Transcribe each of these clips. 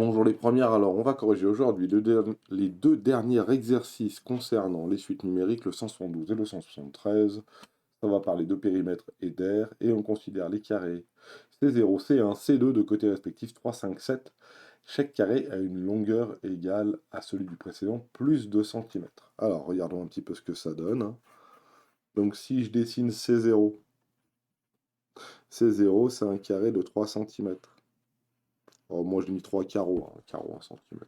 Bonjour les premières, alors on va corriger aujourd'hui les deux derniers exercices concernant les suites numériques, le 172 et le 173. Ça va parler de périmètre et d'air, et on considère les carrés C0, C1, C2 de côtés respectifs 3, 5, 7. Chaque carré a une longueur égale à celui du précédent, plus 2 cm. Alors regardons un petit peu ce que ça donne, hein. Donc si je dessine C0, C0 c'est un carré de 3 cm. Alors moi j'ai mis 3 carreaux, hein, un carreau 1 cm.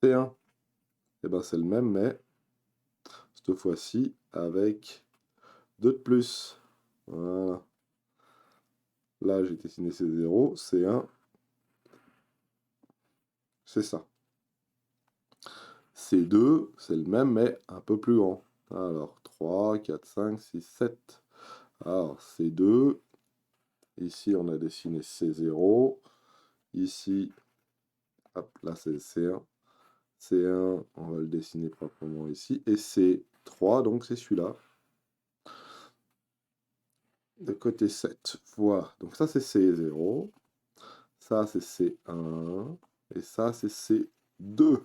C1, eh ben, c'est le même, mais cette fois-ci avec 2 de plus. Voilà. Là, j'ai dessiné C0, C1, c'est ça. C2, c'est le même, mais un peu plus grand. Alors, 3, 4, 5, 6, 7. Alors, C2, ici, on a dessiné C0. Ici, hop, là, c'est C1. C1, on va le dessiner proprement ici. Et C3, donc c'est celui-là. De côté 7. Voilà. Donc ça, c'est C0. Ça, c'est C1. Et ça, c'est C2.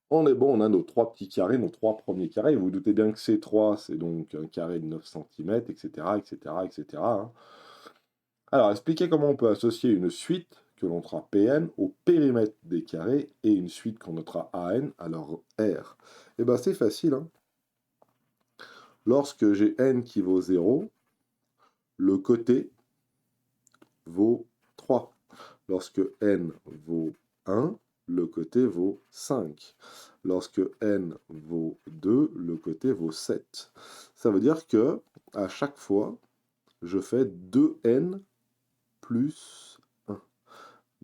On est bon, on a nos trois petits carrés, nos trois premiers carrés. Vous vous doutez bien que C3, c'est donc un carré de 9 cm, etc., etc., etc. Alors, expliquez comment on peut associer une suite que l'on notera Pn au périmètre des carrés et une suite qu'on notera An à leur R. Eh bien, c'est facile, hein. Lorsque j'ai n qui vaut 0, le côté vaut 3. Lorsque n vaut 1, le côté vaut 5. Lorsque n vaut 2, le côté vaut 7. Ça veut dire que à chaque fois, je fais 2n plus 1.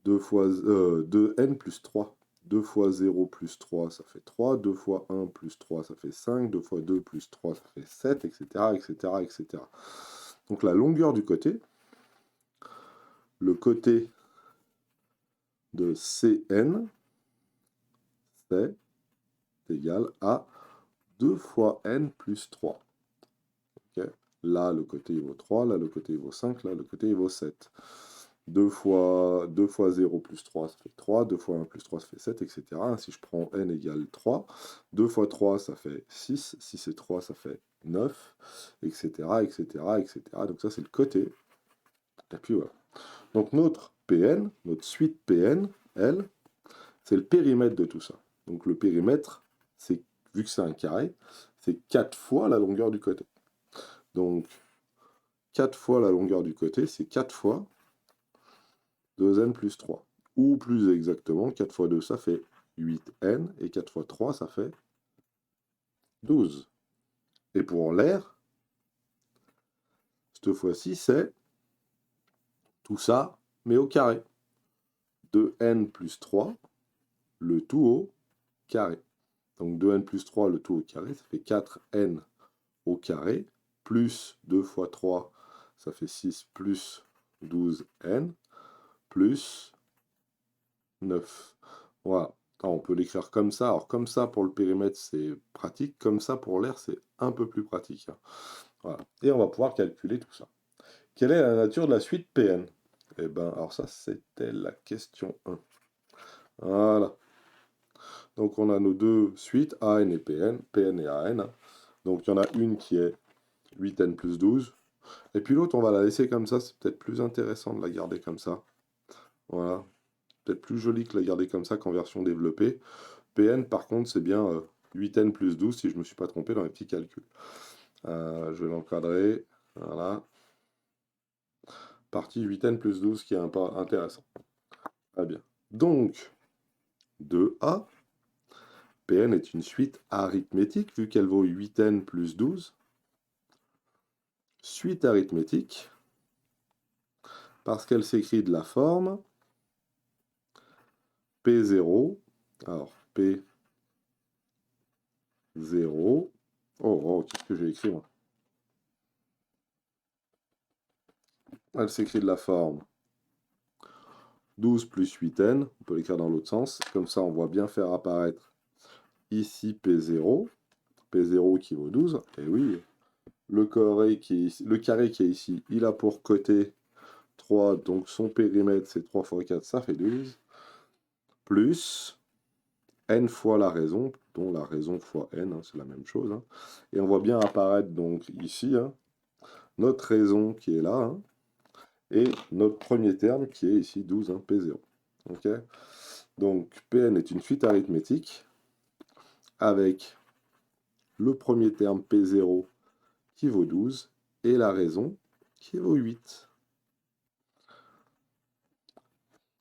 2n plus 3. 2 fois 0 plus 3, ça fait 3. 2 fois 1 plus 3, ça fait 5. 2 fois 2 plus 3, ça fait 7, etc., etc., etc. Donc la longueur du côté, le côté de Cn, c'est égal à 2 fois n plus 3. Okay. Là, le côté il vaut 3, là, le côté il vaut 5, là, le côté il vaut 7. 2 fois 0 plus 3, ça fait 3. 2 fois 1 plus 3, ça fait 7, etc. Si je prends n égale 3, 2 fois 3, ça fait 6. 6 et 3, ça fait 9, etc., etc., etc. Donc ça, c'est le côté. Et puis voilà. Donc notre Pn, notre suite Pn, elle, c'est le périmètre de tout ça. Donc le périmètre, c'est, vu que c'est un carré, c'est 4 fois la longueur du côté. Donc 4 fois la longueur du côté, c'est 4 fois 2n plus 3. Ou plus exactement, 4 fois 2, ça fait 8n, et 4 fois 3, ça fait 12. Et pour l'air, cette fois-ci, c'est tout ça, mais au carré. 2n plus 3, le tout au carré. Donc 2n plus 3, le tout au carré, ça fait 4n au carré, plus 2 fois 3, ça fait 6, plus 12n, plus 9. Voilà. Alors, on peut l'écrire comme ça. Alors comme ça pour le périmètre c'est pratique, comme ça pour l'air c'est un peu plus pratique, hein. Voilà. Et on va pouvoir calculer tout ça. Quelle est la nature de la suite Pn? Eh bien, alors ça c'était la question 1. Voilà. Donc on a nos deux suites, An et Pn, Pn et An, hein. Donc il y en a une qui est 8n plus 12. Et puis l'autre, on va la laisser comme ça. C'est peut-être plus intéressant de la garder comme ça. Voilà. Peut-être plus joli que la garder comme ça qu'en version développée. Pn, par contre, c'est bien 8n plus 12, si je ne me suis pas trompé dans les petits calculs. Je vais l'encadrer. Voilà. Partie 8n plus 12, qui est un peu intéressant. Très bien. Donc, 2a. Pn est une suite arithmétique, vu qu'elle vaut 8n plus 12. Suite arithmétique, parce qu'elle s'écrit de la forme P0. Alors, P0. Oh, qu'est-ce que j'ai écrit, moi? Elle s'écrit de la forme 12 plus 8n. On peut l'écrire dans l'autre sens. Comme ça, on voit bien faire apparaître ici P0. P0 qui vaut 12. Et oui, le carré qui est ici, il a pour côté 3. Donc son périmètre, c'est 3 fois 4, ça fait 12. plus n fois la raison, dont la raison fois n, hein, c'est la même chose. Hein. Et on voit bien apparaître donc ici hein, notre raison qui est là, hein, et notre premier terme qui est ici 12, hein, P0. Okay, donc Pn est une suite arithmétique avec le premier terme P0 qui vaut 12 et la raison qui vaut 8.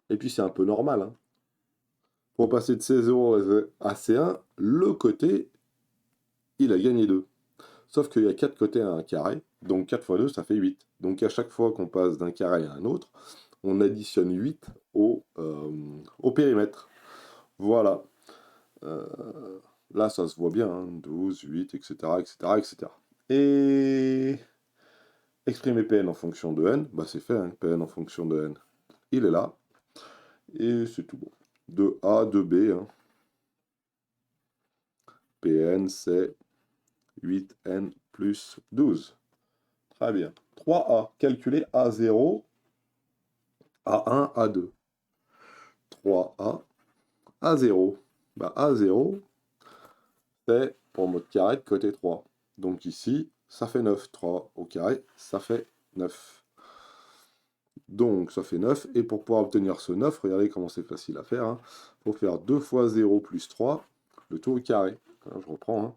Et puis c'est un peu normal. Hein. Pour passer de C0 à C1, le côté, il a gagné 2. Sauf qu'il y a 4 côtés à un carré, donc 4 fois 2, ça fait 8. Donc à chaque fois qu'on passe d'un carré à un autre, on additionne 8 au périmètre. Voilà. Là, ça se voit bien, hein, 12, 8, etc., etc., etc. Et exprimer Pn en fonction de n, bah c'est fait, hein, Pn en fonction de n, il est là. Et c'est tout bon. De A, de B, hein. Pn, c'est 8n plus 12. Très bien. 3A, calculer A0, A1, A2. 3A, A0. Bah, A0, c'est pour notre carré de côté 3. Donc ici, ça fait 9. 3 au carré, ça fait 9. Donc ça fait 9. Et pour pouvoir obtenir ce 9, regardez comment c'est facile à faire. Hein. Il faut faire 2 fois 0 plus 3, le tout au carré. Alors, je reprends. Hein.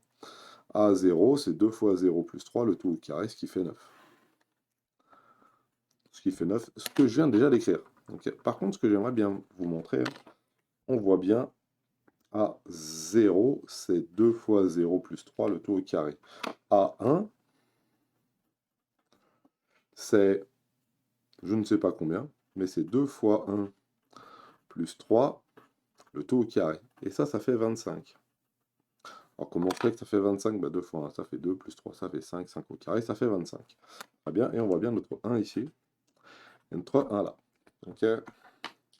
A0, c'est 2 fois 0 plus 3, le tout au carré, ce qui fait 9. Ce qui fait 9, ce que je viens déjà d'écrire. Okay. Par contre, ce que j'aimerais bien vous montrer, on voit bien A0, c'est 2 fois 0 plus 3, le tout au carré. A1, c'est je ne sais pas combien, mais c'est 2 fois 1 plus 3, le tout au carré. Et ça fait 25. Alors comment on fait que ça fait 25 bah, 2 fois 1, ça fait 2, plus 3, ça fait 5, 5 au carré, ça fait 25. Très bien, et on voit bien notre 1 ici, et notre 1 là. Okay.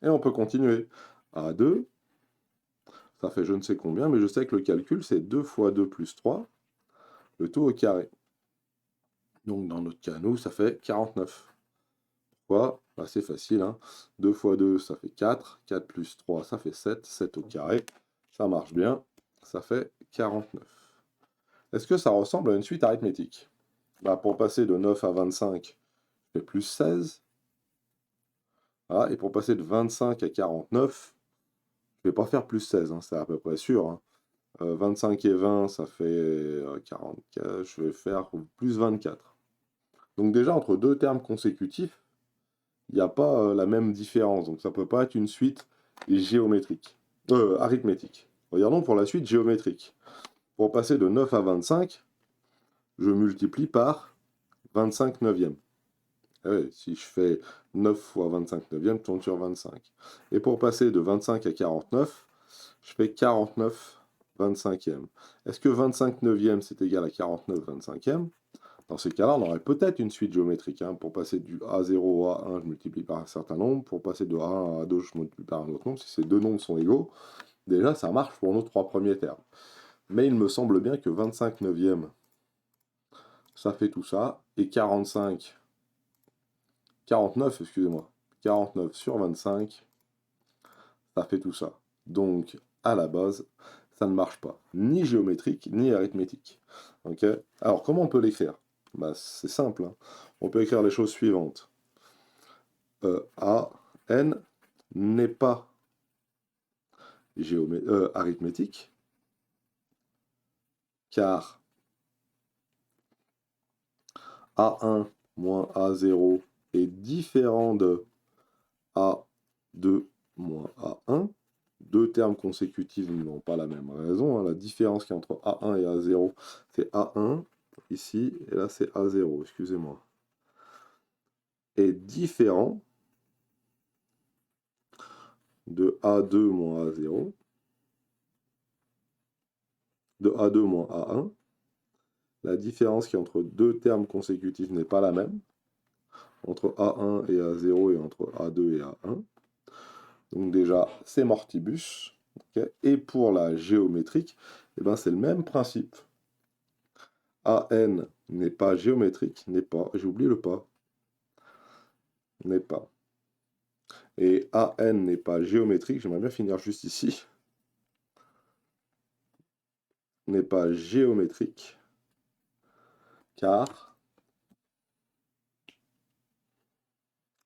Et on peut continuer. A2, ça fait je ne sais combien, mais je sais que le calcul, c'est 2 fois 2 plus 3, le tout au carré. Donc dans notre cas, nous, ça fait 49. Pourquoi bah, c'est facile. Hein. 2 fois 2, ça fait 4. 4 plus 3, ça fait 7. 7 au carré. Ça marche bien. Ça fait 49. Est-ce que ça ressemble à une suite arithmétique bah, pour passer de 9 à 25, je fais plus 16. Voilà. Et pour passer de 25 à 49, je ne vais pas faire plus 16. Hein, c'est à peu près sûr. Hein. 25 et 20, ça fait 44. Je vais faire plus 24. Donc déjà, entre deux termes consécutifs, il n'y a pas la même différence. Donc ça ne peut pas être une suite géométrique. Arithmétique. Regardons pour la suite géométrique. Pour passer de 9 à 25, je multiplie par 25 neuvièmes. Si je fais 9 fois 25 neuvièmes, je tourne sur 25. Et pour passer de 25 à 49, je fais 49 25e. Est-ce que 25 neuvièmes c'est égal à 49 25e? Dans ces cas-là, on aurait peut-être une suite géométrique. Hein. Pour passer du A0 au A1, je multiplie par un certain nombre. Pour passer de A1 à A2, je multiplie par un autre nombre. Si ces deux nombres sont égaux, déjà, ça marche pour nos trois premiers termes. Mais il me semble bien que 25 neuvièmes, ça fait tout ça. Et 49, excusez-moi. 49 sur 25, ça fait tout ça. Donc, à la base, ça ne marche pas. Ni géométrique, ni arithmétique. Okay. Alors, comment on peut l'écrire bah, c'est simple. Hein. On peut écrire les choses suivantes. A, n n'est pas arithmétique, car A1 moins A0 est différent de A2 moins A1. Deux termes consécutifs n'ont pas la même raison. Hein. La différence qui est entre A1 et A0, c'est A1 ici, et là c'est A0, excusez-moi. Est différent de A2 moins A0, de A2 moins A1. La différence qui est entre deux termes consécutifs n'est pas la même, entre A1 et A0 et entre A2 et A1. Donc déjà, c'est mortibus. Okay. Et pour la géométrique, eh ben, c'est le même principe. AN n'est pas géométrique, n'est pas, j'ai oublié le pas, n'est pas. et AN n'est pas géométrique, j'aimerais bien finir juste ici, n'est pas géométrique, car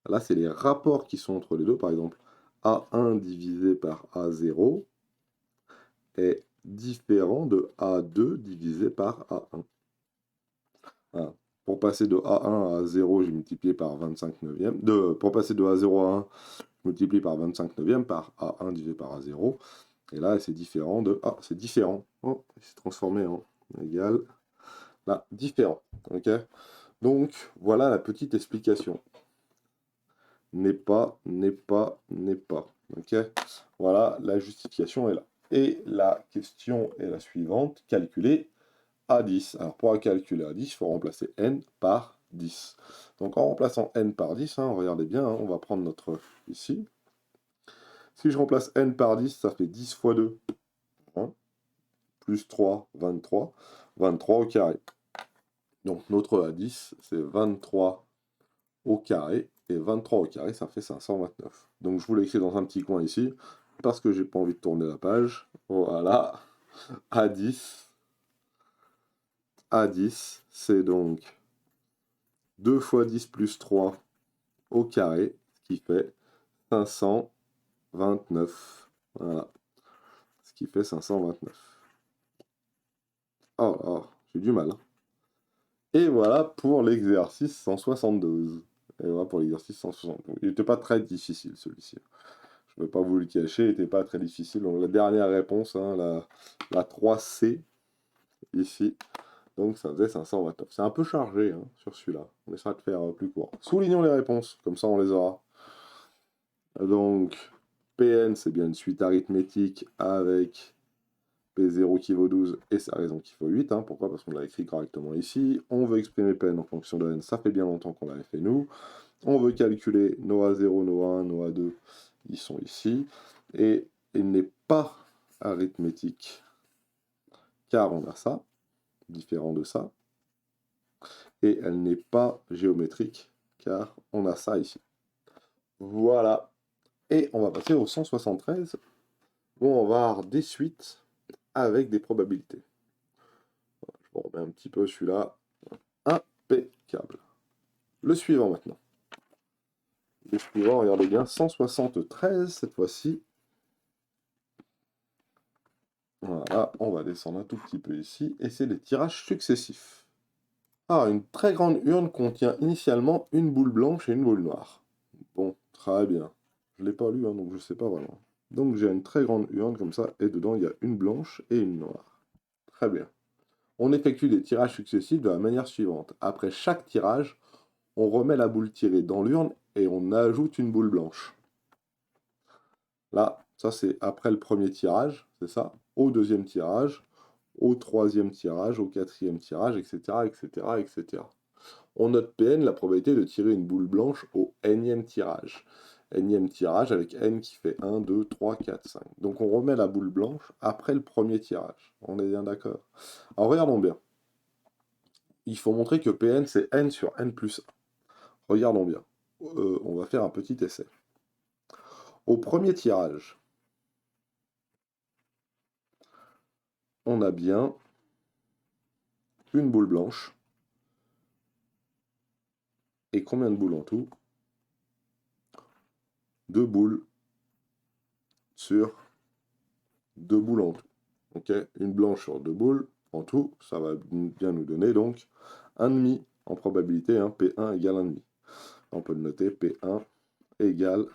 là, c'est les rapports qui sont entre les deux. Par exemple, A1 divisé par A0 est différent de A2 divisé par A1. Voilà. Pour passer de A1 à A0, j'ai multiplié par 25 neuvième. Pour passer de A0 à 1, je multiplie par 25 neuvième par A1 divisé par A0. Et là, c'est différent de... Ah, c'est différent. Oh, il s'est transformé en égal. Là, différent. Ok. Donc, voilà la petite explication. N'est pas, n'est pas, n'est pas. Ok. Voilà, la justification est là. Et la question est la suivante. Calculer A10. Alors, pour calculer A10, il faut remplacer n par 10. Donc, en remplaçant n par 10, regardez bien, on va prendre notre ici. Si je remplace n par 10, ça fait 10 fois 2. Hein, plus 3, 23. 23 au carré. Donc, notre A10, c'est 23 au carré. Et 23 au carré, ça fait 529. Donc, je vous l'ai écrit dans un petit coin ici, parce que j'ai pas envie de tourner la page. Voilà. A10. A10, c'est donc 2 fois 10 plus 3 au carré, ce qui fait 529. Voilà. Ce qui fait 529. Oh là, j'ai du mal. Et voilà pour l'exercice 172. Et voilà pour l'exercice 172. Il n'était pas très difficile celui-ci. Je ne vais pas vous le cacher, il n'était pas très difficile. Donc la dernière réponse, la 3C, ici. Donc ça faisait 529. C'est un peu chargé sur celui-là. On essaiera de faire plus court. Soulignons les réponses, comme ça on les aura. Donc Pn, c'est bien une suite arithmétique avec P0 qui vaut 12 et sa raison qui vaut 8. Pourquoi? Parce qu'on l'a écrit correctement ici. On veut exprimer Pn en fonction de n, ça fait bien longtemps qu'on l'avait fait nous. On veut calculer nos A0, nos A1, nos A2, ils sont ici. Et il n'est pas arithmétique, car on a ça, différent de ça. Et elle n'est pas géométrique, car on a ça ici. Voilà. Et on va passer au 173, où on va avoir des suites avec des probabilités. Je vous remets un petit peu celui-là. Impeccable. Le suivant maintenant. Le suivant, regardez bien, 173 cette fois-ci. Voilà, on va descendre un tout petit peu ici, et c'est des tirages successifs. Ah, une très grande urne contient initialement une boule blanche et une boule noire. Bon, très bien. Je ne l'ai pas lu, donc je ne sais pas vraiment. Donc j'ai une très grande urne comme ça, et dedans il y a une blanche et une noire. Très bien. On effectue des tirages successifs de la manière suivante. Après chaque tirage, on remet la boule tirée dans l'urne et on ajoute une boule blanche. Là, ça c'est après le premier tirage, c'est ça. Au deuxième tirage, au troisième tirage, au quatrième tirage, etc., etc., etc. On note Pn la probabilité de tirer une boule blanche au nème tirage. Nème tirage avec n qui fait 1, 2, 3, 4, 5. Donc on remet la boule blanche après le premier tirage. On est bien d'accord? Alors regardons bien. Il faut montrer que Pn c'est n sur n plus 1. Regardons bien. On va faire un petit essai. Au premier tirage, on a bien une boule blanche. Et combien de boules en tout? 2 boules sur 2 boules en tout. Ok, une blanche sur 2 boules en tout, ça va bien nous donner donc 1,5 en probabilité, P1 égale 1,5. On peut le noter, P1 égale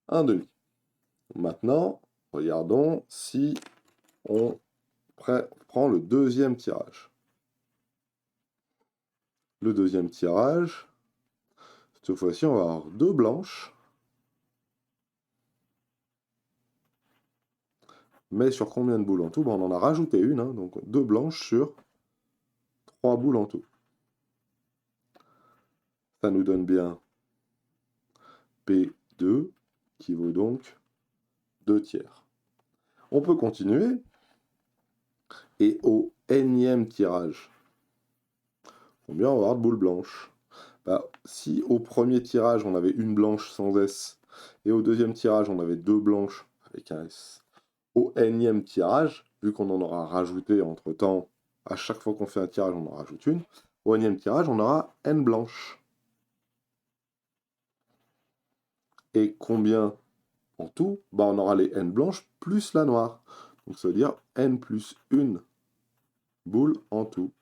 1,5. Maintenant, regardons si on prend le deuxième tirage. Le deuxième tirage, cette fois-ci, on va avoir 2 blanches. Mais sur combien de boules en tout? On en a rajouté une, donc 2 blanches sur 3 boules en tout. Ça nous donne bien P2, qui vaut donc 2 tiers. On peut continuer. Et au nème tirage, combien on va avoir de boules blanches? Si au premier tirage, on avait une blanche sans S, Et au deuxième tirage, on avait 2 blanches avec un S. Au nème tirage, vu qu'on en aura rajouté entre-temps, à chaque fois qu'on fait un tirage, on en rajoute une. Au nème tirage, on aura n blanches. Et combien en tout? Bah, on aura les n blanches plus la noire. Donc ça veut dire n plus 1 boule en tout.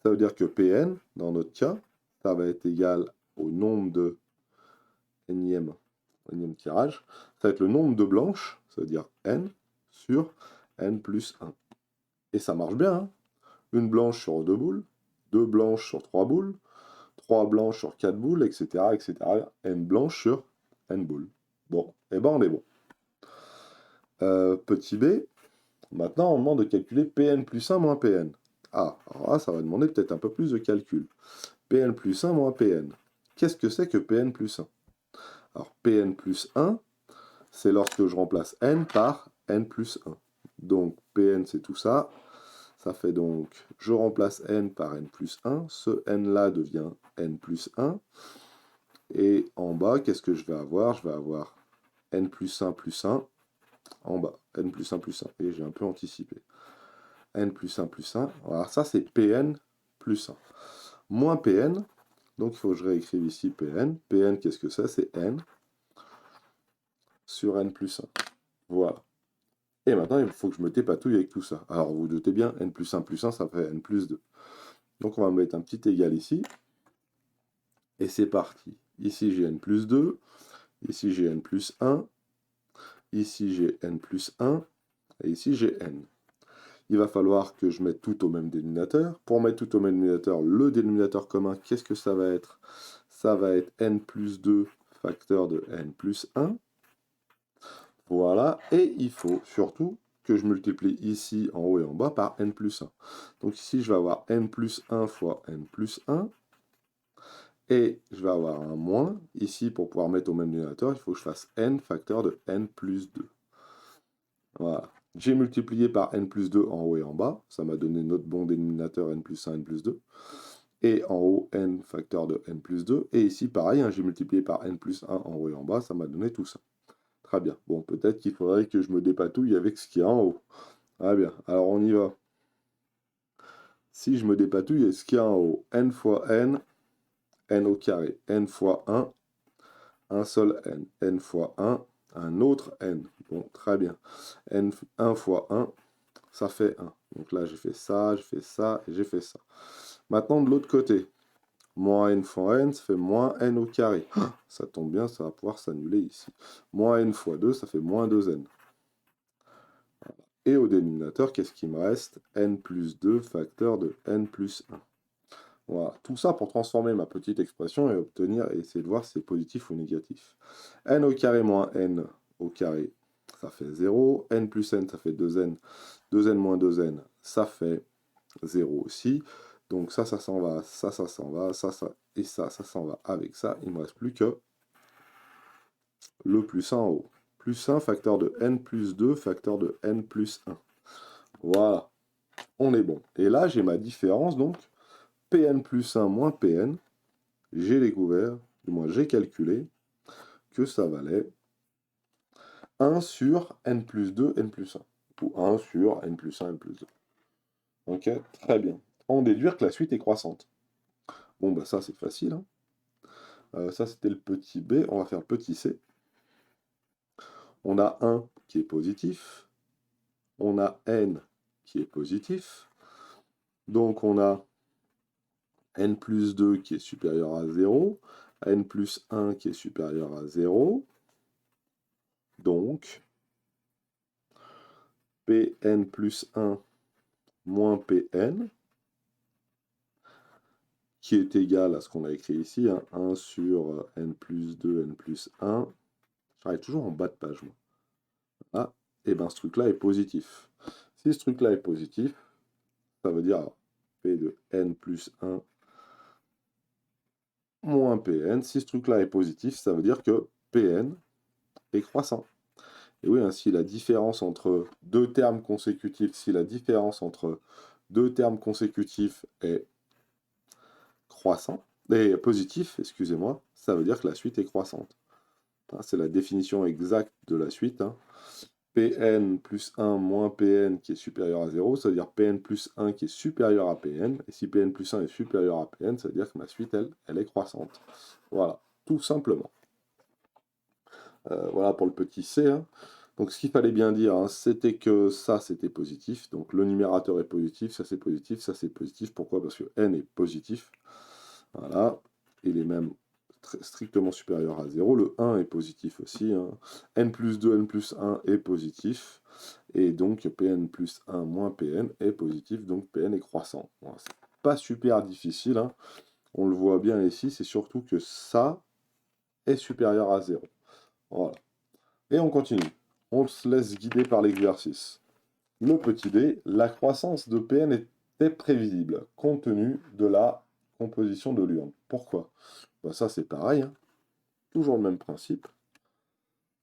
Ça veut dire que Pn, dans notre cas, ça va être égal au nombre de énième tirage. Ça va être le nombre de blanches, ça veut dire n, sur n plus 1. Et ça marche bien, hein. Une blanche sur 2 boules, 2 blanches sur 3 boules, 3 blanches sur 4 boules, etc., etc. N blanches sur n boules. Bon, et ben on est bon. Petit b, maintenant on demande de calculer Pn plus 1 moins Pn. Ah, alors là, ça va demander peut-être un peu plus de calcul. Pn plus 1 moins Pn. Qu'est-ce que c'est que Pn plus 1? Alors, Pn plus 1, c'est lorsque je remplace n par n plus 1. Donc, Pn, c'est tout ça. Ça fait donc, je remplace n par n plus 1. Ce n-là devient n plus 1. Et en bas, qu'est-ce que je vais avoir? Je vais avoir n plus 1 plus 1. En bas, n plus 1 plus 1. Et j'ai un peu anticipé. N plus 1 plus 1. Alors ça, c'est Pn plus 1. Moins Pn, donc il faut que je réécrive ici Pn. Pn, qu'est-ce que c'est? C'est n sur n plus 1. Voilà. Et maintenant, il faut que je me dépatouille avec tout ça. Alors, vous vous doutez bien, n plus 1 plus 1, ça fait n plus 2. Donc, on va mettre un petit égal ici. Et c'est parti. Ici, j'ai n plus 2. Ici, j'ai n plus 1. Ici, j'ai n plus 1. Et ici, j'ai n. Il va falloir que je mette tout au même dénominateur. Pour mettre tout au même dénominateur, le dénominateur commun, qu'est-ce que ça va être? Ça va être n plus 2 facteur de n plus 1. Voilà. Et il faut surtout que je multiplie ici en haut et en bas par n plus 1. Donc ici, je vais avoir n plus 1 fois n plus 1. Et je vais avoir un moins. Ici, pour pouvoir mettre au même dénominateur, il faut que je fasse n facteur de n plus 2. Voilà. J'ai multiplié par n plus 2 en haut et en bas. Ça m'a donné notre bon dénominateur n plus 1, n plus 2. Et en haut, n facteur de n plus 2. Et ici, pareil, hein, j'ai multiplié par n plus 1 en haut et en bas. Ça m'a donné tout ça. Très bien. Bon, peut-être qu'il faudrait que je me dépatouille avec ce qu'il y a en haut. Très bien. Alors, on y va. Si je me dépatouille avec ce qu'il y a en haut, n fois n au carré, n fois 1, un seul n, n fois 1, un autre n. Bon, très bien. 1 fois 1, ça fait 1. Donc là, j'ai fait ça et j'ai fait ça. Maintenant, de l'autre côté, moins n fois n, ça fait moins n au carré. Ça tombe bien, ça va pouvoir s'annuler ici. Moins n fois 2, ça fait moins 2n. Et au dénominateur, qu'est-ce qui me reste? N plus 2 facteur de n plus 1. Voilà, tout ça pour transformer ma petite expression et obtenir et essayer de voir si c'est positif ou négatif. N au carré moins n au carré, ça fait 0. N plus n, ça fait 2n. 2n moins 2n, ça fait 0 aussi. Donc ça s'en va, ça s'en va, ça et ça s'en va avec ça. Il ne me reste plus que le plus 1 en haut. Plus 1 facteur de n plus 2 facteur de n plus 1. Voilà, on est bon. Et là, j'ai ma différence, donc Pn plus 1 moins Pn. J'ai découvert, du moins j'ai calculé, que ça valait 1 sur n plus 2, n plus 1. Ou 1 sur n plus 1, n plus 2. Ok, très bien. En déduire que la suite est croissante. Bon, bah ça c'est facile. Hein. Ça c'était le petit b, on va faire le petit c. On a 1 qui est positif. On a n qui est positif. Donc on a n plus 2 qui est supérieur à 0. N plus 1 qui est supérieur à 0. Donc, Pn plus 1 moins Pn, qui est égal à ce qu'on a écrit ici, hein, 1 sur n plus 2, n plus 1. J'arrive toujours en bas de page, moi. Ah, et bien ce truc-là est positif. Si ce truc-là est positif, ça veut dire P de n plus 1 moins Pn. Si ce truc-là est positif, ça veut dire que Pn est croissant. Et oui, hein, si la différence entre deux termes consécutifs, si la différence entre deux termes consécutifs est croissant, et positif, excusez-moi, ça veut dire que la suite est croissante. C'est la définition exacte de la suite. Hein. Pn plus 1 moins Pn qui est supérieur à 0, ça veut dire Pn plus 1 qui est supérieur à Pn. Et si Pn plus 1 est supérieur à Pn, ça veut dire que ma suite, elle est croissante. Voilà, tout simplement. Voilà pour le petit c. Hein. Donc ce qu'il fallait bien dire, hein, c'était que ça, c'était positif. Donc le numérateur est positif, ça c'est positif, ça c'est positif. Pourquoi? Parce que n est positif. Voilà. Il est même strictement supérieur à 0. Le 1 est positif aussi. Hein. N plus 2, N plus 1 est positif. Et donc Pn plus 1 moins Pn est positif. Donc Pn est croissant. Voilà, c'est pas super difficile. Hein. On le voit bien ici. C'est surtout que ça est supérieur à 0. Voilà. Et on continue. On se laisse guider par l'exercice. Le petit d, la croissance de Pn était prévisible, compte tenu de la composition de l'urne. Pourquoi? Ben ça c'est pareil, hein. Toujours le même principe.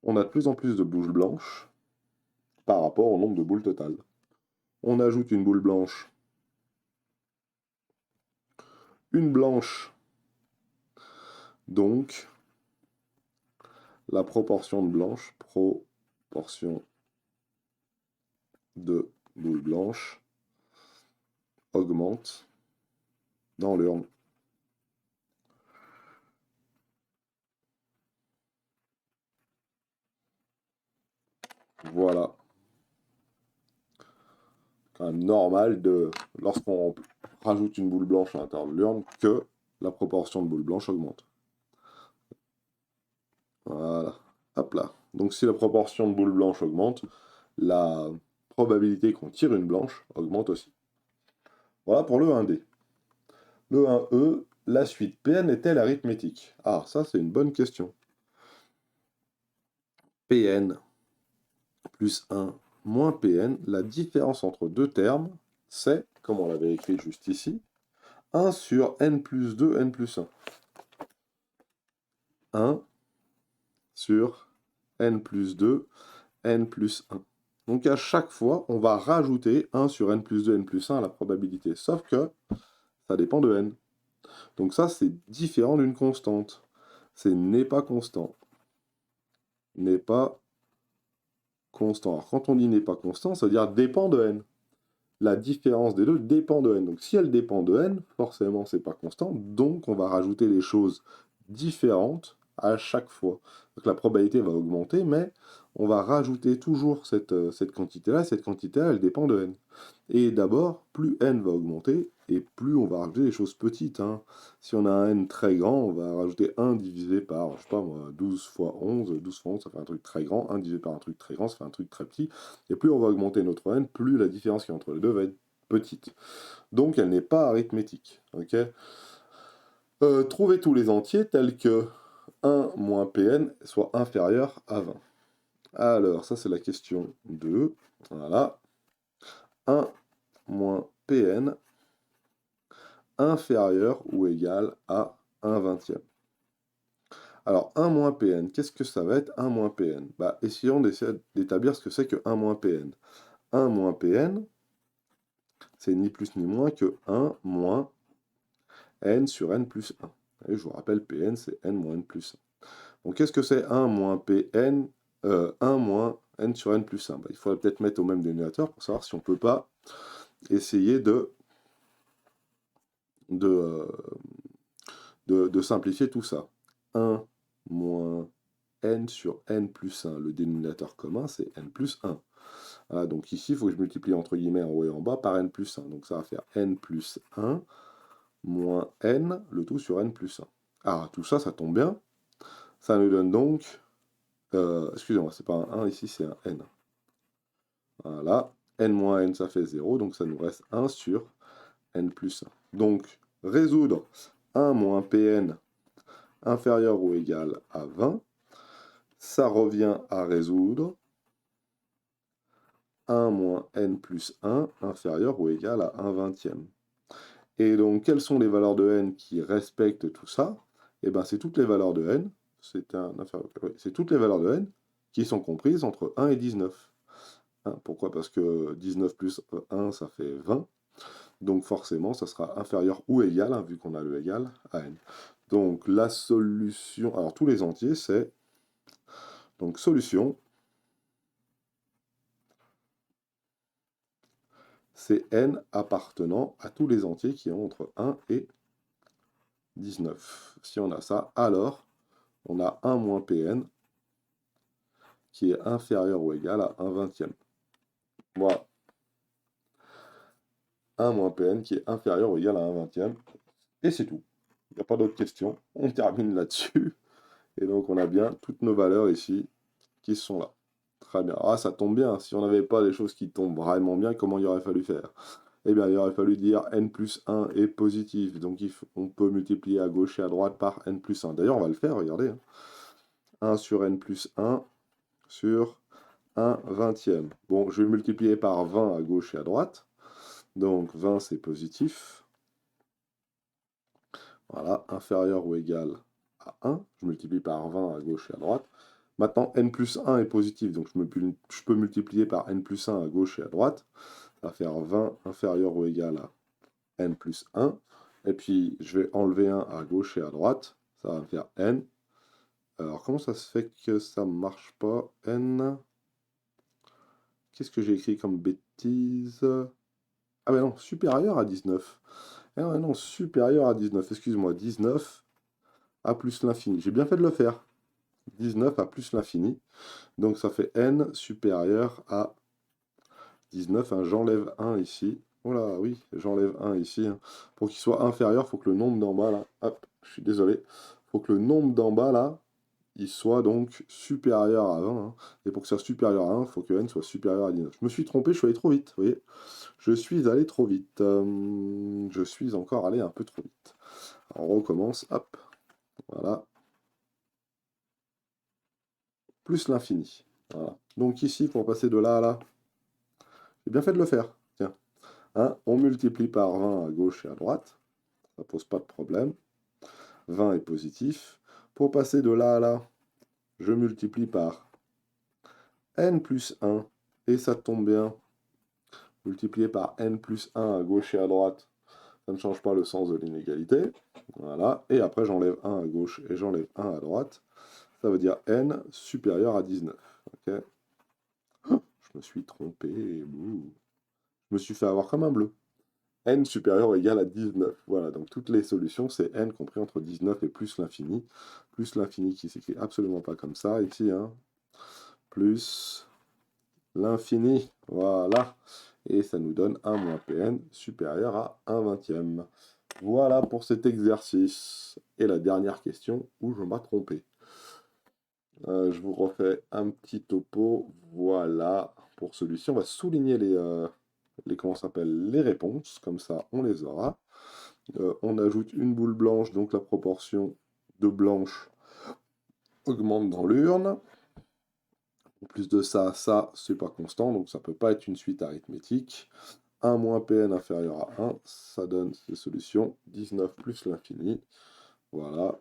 On a de plus en plus de boules blanches par rapport au nombre de boules totales. On ajoute une boule blanche. Une blanche, donc la proportion de blanches, proportion de boules blanches augmente dans l'urne. Voilà. Quand même normal de, lorsqu'on rajoute une boule blanche à l'intérieur de l'urne, que la proportion de boules blanches augmente. Voilà. Hop là. Donc si la proportion de boules blanches augmente, la probabilité qu'on tire une blanche augmente aussi. Voilà pour le 1D. Le 1E, la suite Pn est-elle arithmétique? Ah, ça c'est une bonne question. Pn plus 1 moins Pn, la différence entre deux termes, c'est, comme on l'avait écrit juste ici, 1 sur n plus 2, n plus 1. 1 sur n plus 2, n plus 1. Donc à chaque fois, on va rajouter 1 sur n plus 2, n plus 1 à la probabilité. Sauf que ça dépend de n. Donc ça, c'est différent d'une constante. C'est n'est pas constant. N'est pas constant. Alors quand on dit n'est pas constant, ça veut dire dépend de n. La différence des deux dépend de n. Donc si elle dépend de n, forcément c'est pas constant. Donc on va rajouter des choses différentes à chaque fois. Donc la probabilité va augmenter, mais on va rajouter toujours cette quantité-là. Cette quantité-là, elle dépend de n. Et d'abord, plus n va augmenter, et plus on va rajouter des choses petites. Hein. Si on a un n très grand, on va rajouter 1 divisé par, je sais pas moi, 12 fois 11. 12 fois 11, ça fait un truc très grand. 1 divisé par un truc très grand, ça fait un truc très petit. Et plus on va augmenter notre n, plus la différence qui est entre les deux va être petite. Donc elle n'est pas arithmétique. Okay, trouvez tous les entiers tels que 1 moins Pn soit inférieur à 20. Alors, ça c'est la question 2. Voilà. 1 moins Pn inférieur ou égal à 1 vingtième. Alors, 1 moins Pn, qu'est-ce que ça va être 1 moins Pn? Bah, essayons d'établir ce que c'est que 1 moins Pn. 1 moins Pn, c'est ni plus ni moins que 1 moins n sur n plus 1. Et je vous rappelle, Pn, c'est n moins n plus 1. Donc, qu'est-ce que c'est 1 moins Pn 1 moins n sur n plus 1. Bah, il faudrait peut-être mettre au même dénominateur pour savoir si on ne peut pas essayer de simplifier tout ça. 1 moins n sur n plus 1. Le dénominateur commun, c'est n plus 1. Voilà, donc ici, il faut que je multiplie entre guillemets en haut et en bas par n plus 1. Donc ça va faire n plus 1 moins n, le tout sur n plus 1. Ah, tout ça, ça tombe bien. Ça nous donne donc... excusez-moi, c'est pas un 1 ici, c'est un n. Voilà. N moins n, ça fait 0, donc ça nous reste 1 sur n plus 1. Donc, résoudre 1 moins Pn inférieur ou égal à 20, ça revient à résoudre 1 moins n plus 1 inférieur ou égal à 1 vingtième. Et donc, quelles sont les valeurs de n qui respectent tout ça? Eh bien, c'est toutes les valeurs de n, c'est toutes les valeurs de n qui sont comprises entre 1 et 19. Hein, pourquoi? Parce que 19 plus 1, ça fait 20. Donc forcément, ça sera inférieur ou égal, hein, vu qu'on a le égal, à n. Donc la solution, alors tous les entiers, c'est Donc solution, c'est n appartenant à tous les entiers qui ont entre 1 et 19. Si on a ça, alors on a 1 moins Pn qui est inférieur ou égal à 1/20. Voilà. 1 moins Pn qui est inférieur ou égal à 1/20. Et c'est tout. Il n'y a pas d'autres questions. On termine là-dessus. Et donc on a bien toutes nos valeurs ici qui sont là. Très bien. Ah, ça tombe bien. Si on n'avait pas les choses qui tombent vraiment bien, comment il aurait fallu faire? Eh bien, il aurait fallu dire n plus 1 est positif. Donc on peut multiplier à gauche et à droite par n plus 1. D'ailleurs, on va le faire, regardez. 1 sur n plus 1 sur 1/20. Bon, je vais multiplier par 20 à gauche et à droite. Donc 20, c'est positif. Voilà, inférieur ou égal à 1. Je multiplie par 20 à gauche et à droite. Maintenant, n plus 1 est positif, donc je peux multiplier par n plus 1 à gauche et à droite. Ça va faire 20 inférieur ou égal à n plus 1. Et puis, je vais enlever 1 à gauche et à droite. Ça va me faire n. Alors, comment ça se fait que ça ne marche pas? N. Qu'est-ce que j'ai écrit comme bêtise? Ah ben non, supérieur à 19. Ah non, non, supérieur à 19. Excuse-moi, 19 à plus l'infini. J'ai bien fait de le faire. 19 à plus l'infini. Donc ça fait n supérieur à 19. Hein. J'enlève 1 ici. Voilà, oui, j'enlève 1 ici. Hein. Pour qu'il soit inférieur, il faut que le nombre d'en bas, là, hop, je suis désolé, il faut que le nombre d'en bas, là, il soit donc supérieur à 20. Hein. Et pour que ça soit supérieur à 1, il faut que n soit supérieur à 19. Je me suis trompé, je suis allé trop vite, vous voyez. Je suis allé trop vite. Je suis encore allé un peu trop vite. Alors, on recommence, hop, voilà. Plus l'infini. Voilà. Donc ici, pour passer de là à là, j'ai bien fait de le faire. Tiens. Hein, on multiplie par 20 à gauche et à droite. Ça pose pas de problème. 20 est positif. Pour passer de là à là, je multiplie par n plus 1. Et ça tombe bien. Multiplié par n plus 1 à gauche et à droite, ça ne change pas le sens de l'inégalité. Voilà. Et après, j'enlève 1 à gauche et j'enlève 1 à droite. Ça veut dire n supérieur à 19. Okay. Je me suis trompé. Je me suis fait avoir comme un bleu. N supérieur ou égal à 19. Voilà, donc toutes les solutions, c'est n compris entre 19 et plus l'infini. Plus l'infini qui s'écrit absolument pas comme ça, ici. Hein. Plus l'infini. Voilà. Et ça nous donne 1 moins Pn supérieur à 1/20. Voilà pour cet exercice. Et la dernière question où je m'ai trompé. Je vous refais un petit topo. Voilà. Pour celui-ci, on va souligner comment ça s'appelle, les réponses. Comme ça, on les aura. On ajoute une boule blanche, donc la proportion de blanche augmente dans l'urne. En plus de ça, c'est pas constant, donc ça peut pas être une suite arithmétique. 1 moins Pn inférieur à 1, ça donne ces solutions 19 plus l'infini. Voilà,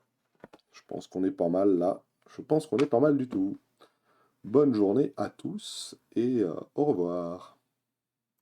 je pense qu'on est pas mal là. Je pense qu'on est pas mal du tout. Bonne journée à tous et au revoir.